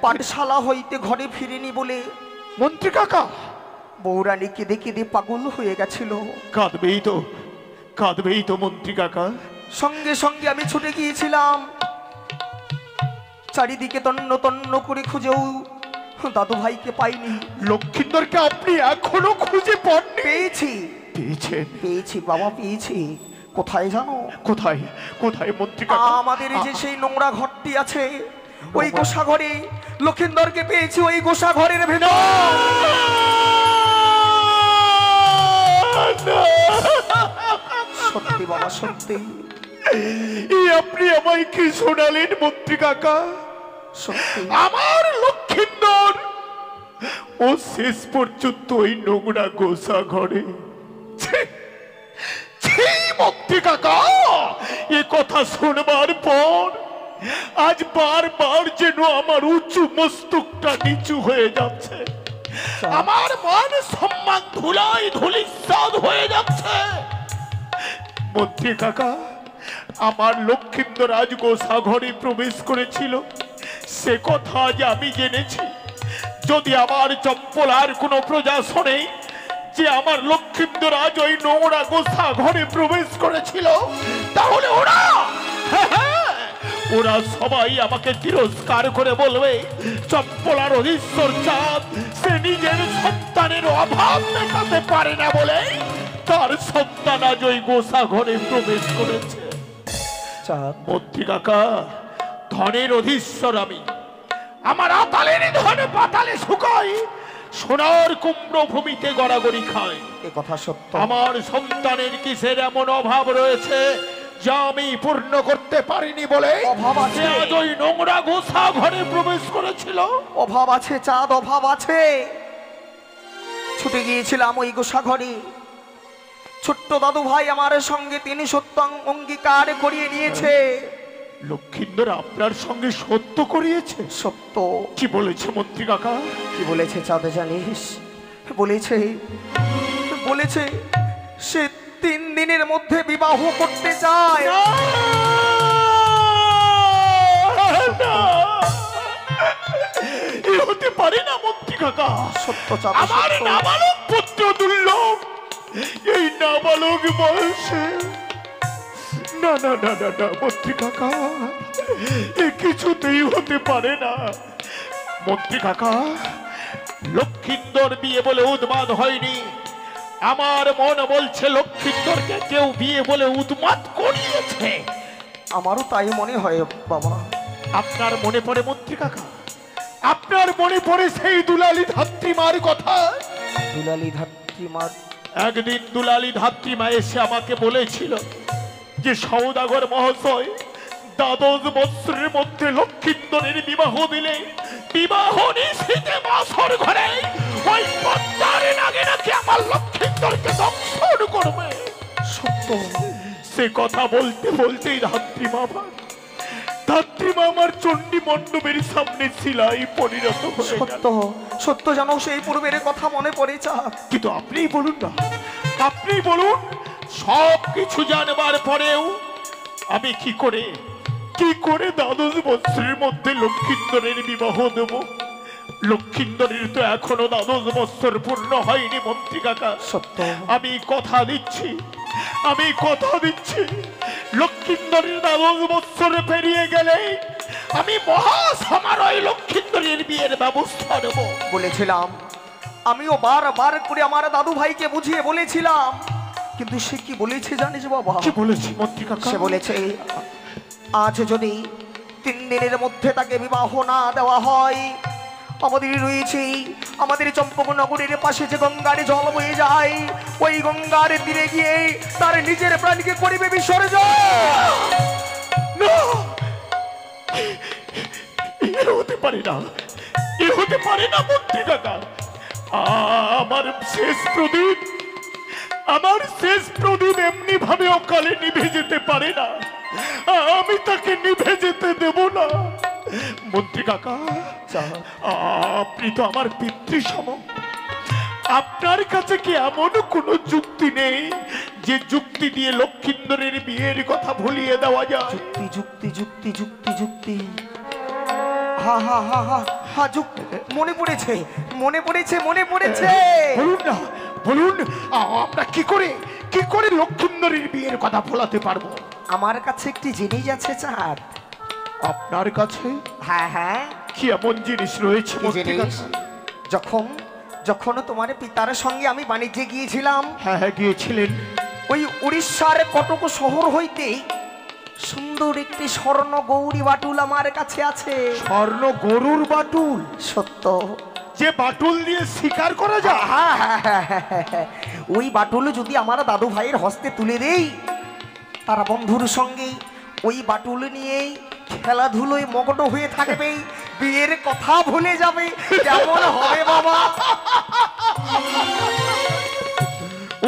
পাঠশালা হইতে ঘরে ফিরেনি বলে মন্ত্রী কাকা বৌরানী কেঁদে কেঁদে পাগল হয়ে গেছিল। কাঁদবেই তো মন্ত্রী কাকা। সঙ্গে সঙ্গে আমি ছুটে গিয়েছিলাম, চারিদিকে তন্ন তন্ন করে খুঁজেও দাদু ভাইকে পাইনি। লক্ষিন্দরকে আপনি এখনো খুঁজে পাননি? পেয়েছি পেয়েছি বাবা, পেয়েছি। কোথায় জানো? কোথায় কোথায় মন্ত্রী কাকা? আমাদের এই যে সেই নোংরা ঘরটি আছে, ওই গোসা ঘরে লক্ষিন্দরকে পেয়েছি, ওই গোসা ঘরের ভেতর। সত্যি বাবা, সত্যি। আপনি আমায় কি শোনালেন মন্ত্রী কাকা? সত্যি আমার লক্ষিন্দর ও শেষ পর্যন্ত ওই নোংরা গোসা ঘরে। মন্ত্রী কাকা, এ কথা শুনবার পর আজ বারবার যেন আমার উঁচু মস্তকটা নিচু হয়ে যাচ্ছে, আমার মান সম্মান ধুলায় ধুলিসাৎ হয়ে যাচ্ছে। মন্ত্রী কাকা, আমার লক্ষিন্দর আজ গোসা ঘরে প্রবেশ করেছিল, সে কথা আজ আমি জেনেছি। যদি আমার চম্পলার কোনো প্রজা শোনে যে আমার লক্ষিন্দর আজ ওই নোংরা গোসা ঘরে প্রবেশ করেছিল, তাহলে ওরা সবাই আমাকে তিরস্কার করে বলবে, চম্পলার অধীশ্বর চাঁদ সে নিজের সন্তানের অভাব মেটাতে পারে না বলে তার সন্তান আজ ওই গোসা ঘরে প্রবেশ করেছে। মন্ত্রী কাকা, ধনের অধীশ্বর আমি, আমার আতালের ধন পাতালে শুকাই, সোনার কুমড়ো ভূমিতে গড়াগড়ি খায়। এ কথা সত্য। আমার সন্তানের কিসের এমন অভাব রয়েছে যা আমি পূর্ণ করতে পারিনি বলে অভাব আছে। আজ ওই নোংরা গোসা ঘরে প্রবেশ করেছিল। অভাব আছে চাঁদ, অভাব আছে। ছুটে গিয়েছিলাম ওই গোসা ঘরে, ছোট্ট দাদু ভাই আমার সঙ্গে তিনি সত্য অঙ্গীকার করিয়ে নিয়েছে। লক্ষিন্দর আপনার সঙ্গে সত্য করিয়েছে? সত্য। কি বলেছে মন্ত্রী কাকা? কি বলেছে চাঁদ জানিস? বলেছে সে 3 দিনের মধ্যে বিবাহ করতে চায়। এ হতে পারে না মন্ত্রী কাকা। সত্য চাঁদ, আমার নাবালক পুত্র দুর্লভ এই নাবালক বয়সে, না না না না না মন্ত্রী কাকা, এ কিছুতেই হতে পারে না। মন্ত্রী কাকা, লক্ষিন্দর বিয়ে বলে উন্মাদ হয়নি, আমার মন বলছে লক্ষিন্দরকে কেউ বিয়ে বলে উন্মাদ করিয়েছে। আমারও তাই মনে হয় বাবা। আপনার মনে পড়ে মন্ত্রী কাকা, আপনার মনে পড়ে সেই দুলালী ধাত্রীমার কথা? দুলালী ধাত্রীমার? একদিন দুলালী ধাত্রীমা এসে আমাকে বলেছিল যে সওদাগর মহাশয়, 12 বৎসরের মধ্যে লক্ষিন্দরের বিবাহ দিলে বিবাহ নিশীথে বাসর ঘরে ওই পদ্মারে নাগে নাকি আমার লক্ষিন্দরকে দংশন করবে। সত্য। সে কথা বলতে বলতেই ধাত্রীমা আমার চণ্ডী মণ্ডপের সামনে শিলায় পরিণত হয়ে গেল। সত্য সত্য জানো, সেই পূর্বের কথা মনে পড়ে চাঁদ। কিন্তু আপনিই বলুন না, আপনি বলুন, সব কিছু জানবার পরেও আমি কি করে 12 বছরের মধ্যে লক্ষিন্দরের বিবাহ দেব? লক্ষিন্দরের তো এখনো 12 বছর পূর্ণ হয়নি মন্ত্রী কাকা। সত্য। আমি কথা দিচ্ছি লক্ষিন্দরের 12 বছর পেরিয়ে গেলে আমি মহা সমারোহে লক্ষিন্দরের বিয়ের ব্যবস্থা নেব। বলেছিলাম, আমিও বারবার করে আমার দাদু ভাইকে বুঝিয়ে বলেছিলাম, কিন্তু সে কি বলেছে জানিস বাবা? কি বলেছে মন্ত্রী কাকা? সে বলেছে আজ যদি 3 দিনের মধ্যে তাকে বিবাহ না দেওয়া হয়, আমাদের চম্পকনগরের পাশে যে গঙ্গার জল বয়ে যায়, ওই গঙ্গার তীরে গিয়ে তার নিজের প্রাণকে করিবে বিসর্জন। এ হতে পারে না মন্ত্রী কাকা। আমার শেষ প্রদীপ এমনি ভাবে অকালে নিভে যেতে পারে না, আমি তাকে নিভে যেতে দেব না। মন্ত্রী কাকা, আপনি তো আমার পিতৃসম, আপনার কাছে কি এমন কোনো যুক্তি নেই যে যুক্তি দিয়ে লক্ষিন্দরের বিয়ের কথা ভুলিয়ে দেওয়া যায়? যুক্তি যুক্তি যুক্তি যুক্তি যুক্তি হা হা হা হা হা যুক্তি মনে পড়েছে মনে পড়েছে মনে পড়েছে বলুন না, বলুন আমরা কি করে লক্ষিন্দরের বিয়ের কথা ভোলাতে পারবো? আমার কাছে একটি জিনিস আছে চাঁদ। আপনার কাছে হ্যাঁ হ্যাঁ কি এমন জিনিস রয়েছে কি মন্ত্রী জিনিস? কাকা? যখন তোমার পিতার সঙ্গে আমি বাণিজ্যে গিয়েছিলাম, হ্যাঁ হ্যাঁ গিয়েছিলেন। ওই উড়িষ্যার কটক শহর হইতে সুন্দর একটি স্বর্ণ গৌরী বাটুল আমার কাছে আছে। স্বর্ণ গরুর বাটুল? সত্য। যে বাটুল দিয়ে শিকার করা যায়? হ্যাঁ, হ্যাঁ, হ্যাঁ, হ্যাঁ, হ্যাঁ। ওই বাটুল যদি আমার দাদু ভাইয়ের হস্তে তুলে দেই, তারা বন্ধুর সঙ্গে ওই বাটুল নিয়েই খেলাধুলোয় মগ্ন হয়ে থাকবে, বিয়ের কথা ভুলে যাবে। কেমন হবে বাবা?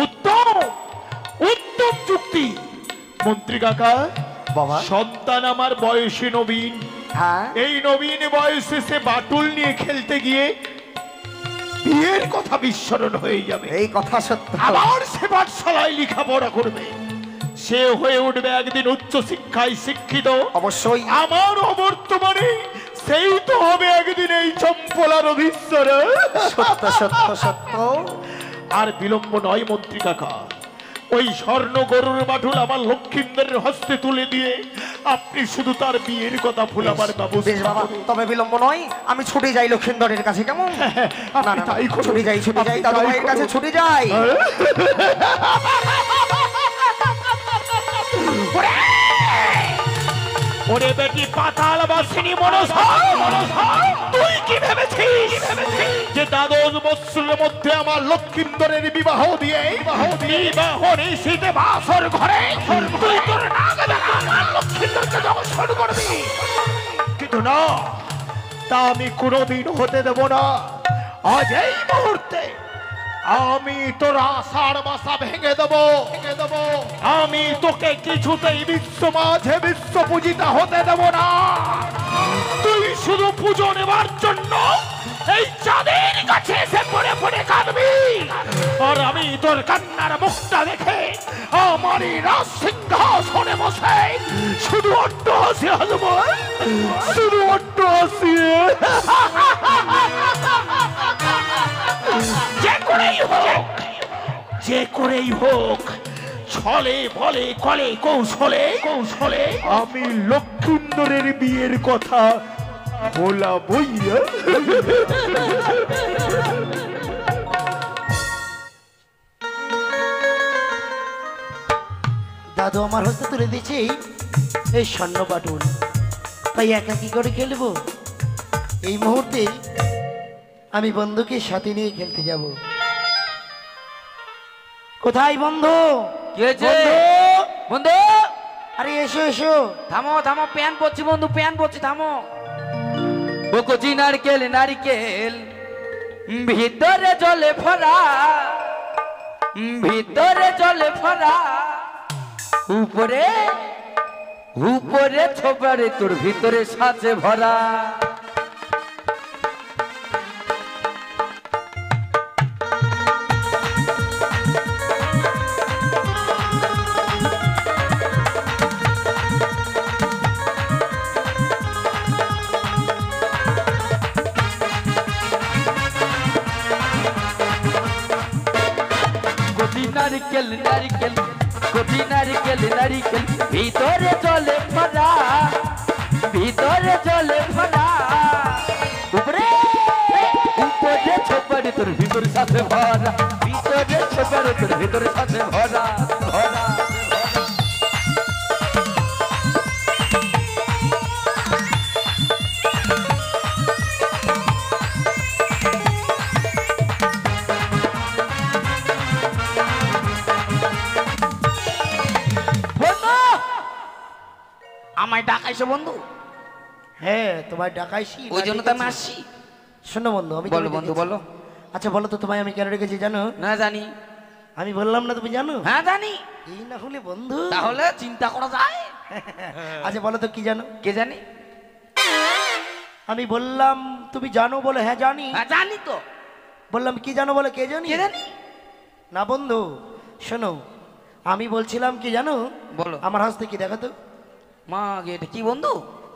উত্তম উত্তম যুক্তি মন্ত্রী কাকা। বাবা সন্তান আমার বয়সে নবীন, হ্যাঁ এই নবীন বয়সে সে বাটুল নিয়ে খেলতে গিয়ে বিয়ের কথা বিস্মরণ হয়ে যাবে। এই কথা সত্য। আবার সে পাঠশালায় লেখাপড়া করবে, সে হয়ে উঠবে একদিন উচ্চ শিক্ষায় শিক্ষিত। অবশ্যই আমার অবর্তমানে সেই তো হবে একদিন এই চম্পলার অধীশ্বর। সত্য সত্য সত্য। আর বিলম্ব নয় মন্ত্রী কাকা, ওই স্বর্ণ গরুর বাটুল আমার লক্ষিন্দরের হস্তে তুলে দিয়ে আপনি শুধু তার বিয়ের কথা ভুলাবার বেশ ব্যবস্থা বাবা, করুন। তবে বিলম্ব নয়, আমি ছুটে যাই লক্ষিন্দরের কাছে। কেমন? না না তাই করুন। ছুটে যাই আপনি দাদু তাই ভাইয়ের কাছে করুন। ছুটে যাই। ওরে বেটি পাতাল বাসিনী মনসা, তুই কি ভেবেছিস যে দ্বাদশ বৎসরের মধ্যে আমার লক্ষিন্দরের বিবাহ দিয়ে বিবাহ নিশীতে বাসর ঘরে তুই তোর নাগালে আমার লক্ষিন্দরকে দর্শন করবি? কিন্তু না, তা আমি কোনোদিন হতে দেব না। আজ এই মুহূর্তে আমি তোর আশার বাসা ভেঙে দেবো। আমি তোকে কিছুতেই বিশ্ব মাঝে বিশ্ব পূজিতা হতে দেব না। তুই শুধু পুজো নেবার জন্য এই চাঁদের কাছে এসে পড়ে পড়ে কাঁদবি, আর আমি তোর কান্নার মুখটা দেখে আমারই রাজ সিংহাসনে বসে শুধু অট্ট হাসি হাসব, শুধু অট্ট হাসি। যে করেই হোক ছলে বলে কলে কৌশলে আমি লক্ষিন্দরের বিয়ের কথা বলাবই। দাদু আমার হস্তে তুলে দিয়েছে এই স্বর্ণ বাটুল, তাই একা কি করে খেলবো? এই মুহূর্তে আমি বন্ধুকে সাথে নিয়ে খেলতে যাব। কোথায় বন্ধু? কি হয়েছে বন্ধু? আরে এসো এসো। থামো থামো, প্যান পড়ছি বন্ধু, প্যান পড়ছি, থামো। বকচি নারকেল নারকেল ভিতরে জলে ভরা, ভিতরে জলে ভরা, উপরে উপরে ছোপারে তোর ভিতরে সাথে ভরা। নারকেল নারকেল কোটি নারকেল নারকেল ভিতরে জলে ভরা, ভিতরে জলে ভরা, উপরে উপরে ছোপারে তোর ভিতরে সাথে ভরা, ভিতরে ছোপারে তোর ভিতরে সাথে ভরা ভরা। আমায় ডাকাইছো বন্ধু? হ্যাঁ তোমায় ডাকাইছি, ওই জন্য তো আমি আসছি। শোনো বন্ধু, আমি বলো বন্ধু বলো। আচ্ছা বলো তো তোমায় আমি কেন রেখেছি জানো? না জানি। আমি বললাম না, তুমি জানো? হ্যাঁ জানি। এই না হলে বন্ধু তাহলে চিন্তা করা যায়। আচ্ছা বলো তো কি জানো? কে জানি? আমি বললাম তুমি জানো, বলে হ্যাঁ জানি। হ্যাঁ জানি তো। বললাম কি জানো বলে কে জানি কে জানি? না বন্ধু শোনো, আমি বলছিলাম কি জানো, বলো। আমার হাসতে কি দেখাতো, মা গে, এটা কি বন্ধু?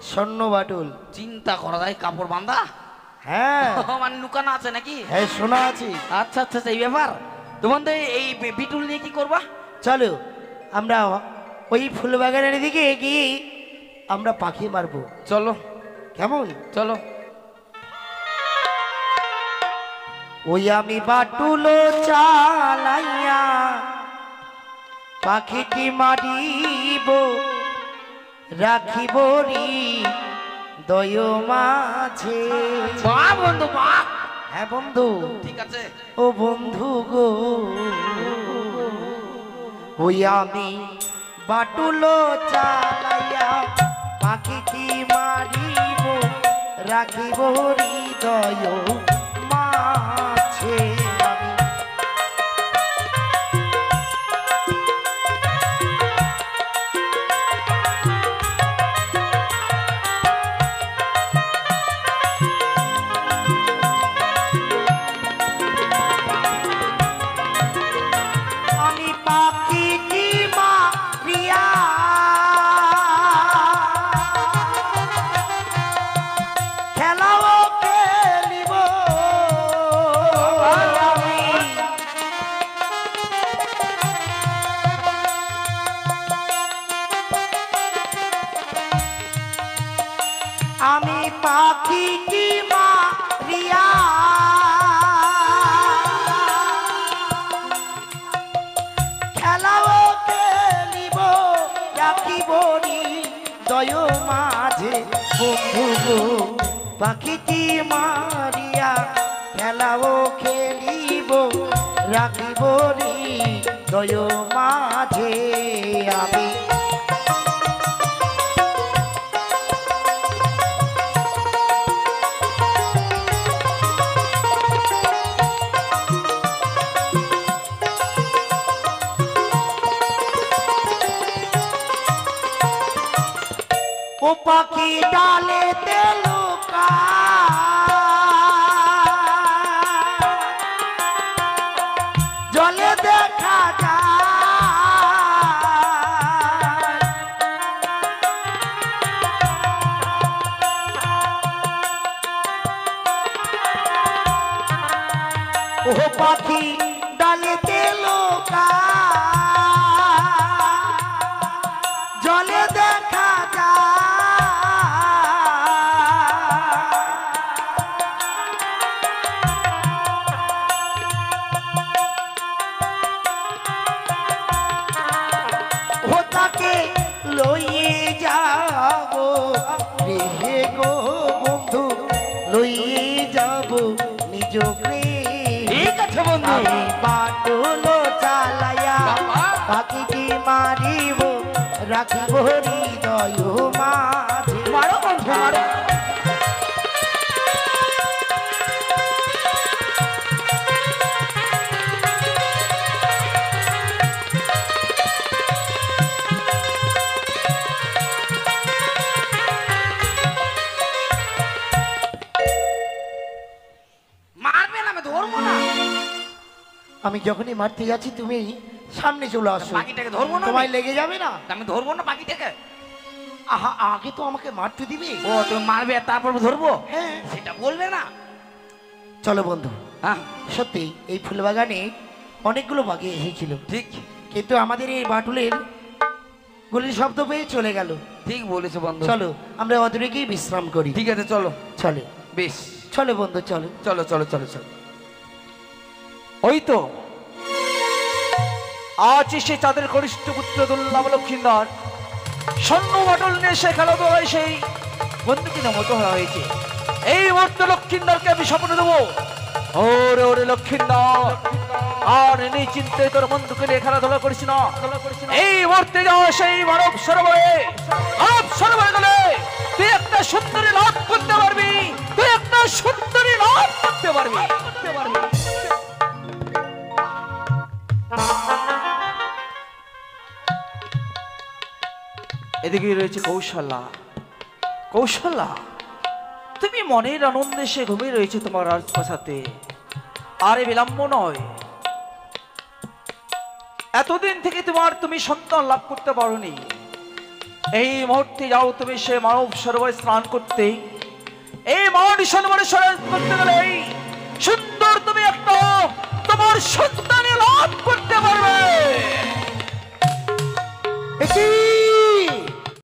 স্বর্ণ বাটুল। চিন্তা করা যায়, কাপড় বাঁধা। হ্যাঁ মানে লুকানো আছে নাকি? হ্যাঁ শোনা আছে। আচ্ছা আচ্ছা আচ্ছা, এই ব্যাপার। তো বন্ধু এই বিটুল নিয়ে কি করবা? চলো আমরা ওই ফুলবাগানের দিকে গিয়ে আমরা পাখি মারবো, চলো কেমন? চলো। ওই আমি বাটুলো চালাইয়া পাখিটি মারিব, রাখিব রি দয় মাঝে। বাহ বন্ধু বাহ। হ্যাঁ বন্ধু। ঠিক আছে। ও বন্ধু গো, ওই আমি বাটুলো চালাইয়া পাখিটি মারিব, রাখিব হৃদয় মাঝে। আমি আমি পাখিটি মারিয়া খেলাও খেলিব, আমি পাখিটি মারিয়া খেলাও খেলিব, রাখিব দয় মাঝে। বন্ধু গো, পাখিটি মারিয়া খেলাও খেলিব, রাখিব দয় মাঝে। আমি ও পাখি ডালে তেলুকা, জলে দেখা যায়। ও পাখি ডালে তেলুকা, জলে দেখা যায়। ও তাকে লইয়ে যাব রে গো বন্ধু, লইয়ে যাব নিজ গৃহে। ঠিক আছে বন্ধু। আমি বাটুলো চালাইয়া পাখিটি মারিব, রাখিব হৃদয় মাঝে। মারো বন্ধু মারো। মারবে না, আমি ধরবো না। আমি যখনই মারতে যাচ্ছি তুমি সামনে চলে আসো, পাখিটাকে ধরবো না তোমায় আমি? লেগে যাবে না? আমি ধরবো না পাখিটাকে। আহা, আগে তো আমাকে মারতে দিবে। ও তুমি মারবে আর তারপর ধরবো? হ্যাঁ সেটা বলবে না। চলো বন্ধু। হ্যাঁ সত্যি এই ফুলবাগানে অনেকগুলো পাখি এসেছিল, ঠিক কিন্তু আমাদের এই বাটুলের গুলির শব্দ পেয়ে চলে গেল। ঠিক বলেছো বন্ধু। চলো আমরা অদূরে গিয়ে বিশ্রাম করি। ঠিক আছে চলো। চলে বেশ চলো বন্ধু, চলো চলো চলো চলো চলো। ওই তো আজ সে চাঁদের কনিষ্ঠ পুত্র দুর্লভ লক্ষিন্দর স্বর্ণ বাটল নিয়ে সে খেলাধুলায় সেই বন্ধুকে মত হয়েছে। এই মুহূর্তে লক্ষিন্দরকে আমি স্বপ্ন দেবো, ওরে ওরে লক্ষিন্দর, আর নিশ্চিন্তে তোর বন্ধুকে নিয়ে খেলাধুলা করিস না। এই মুহূর্তে যাও সেই মানব সরোবরে, মানব সরোবরে গেলে তুই একটা সুন্দরী লাভ করতে পারবি, তুই একটা সুন্দরী লাভ করতে পারবি। এদিকে রয়েছে কৌশলা। কৌশলা, তুমি মনের আনন্দে সে ঘুমিয়ে রয়েছে তোমার রাজপ্রাসাদে, আরে বিলম্ব নয়, এতদিন থেকে তুমি সন্তান লাভ করতে পারোনি, এই মুহূর্তে যাও তুমি সে মানব সরোবরে স্নান করতে। এই মানব সরোবরে স্নান করতে গেলে সুন্দর তুমি একটা তোমার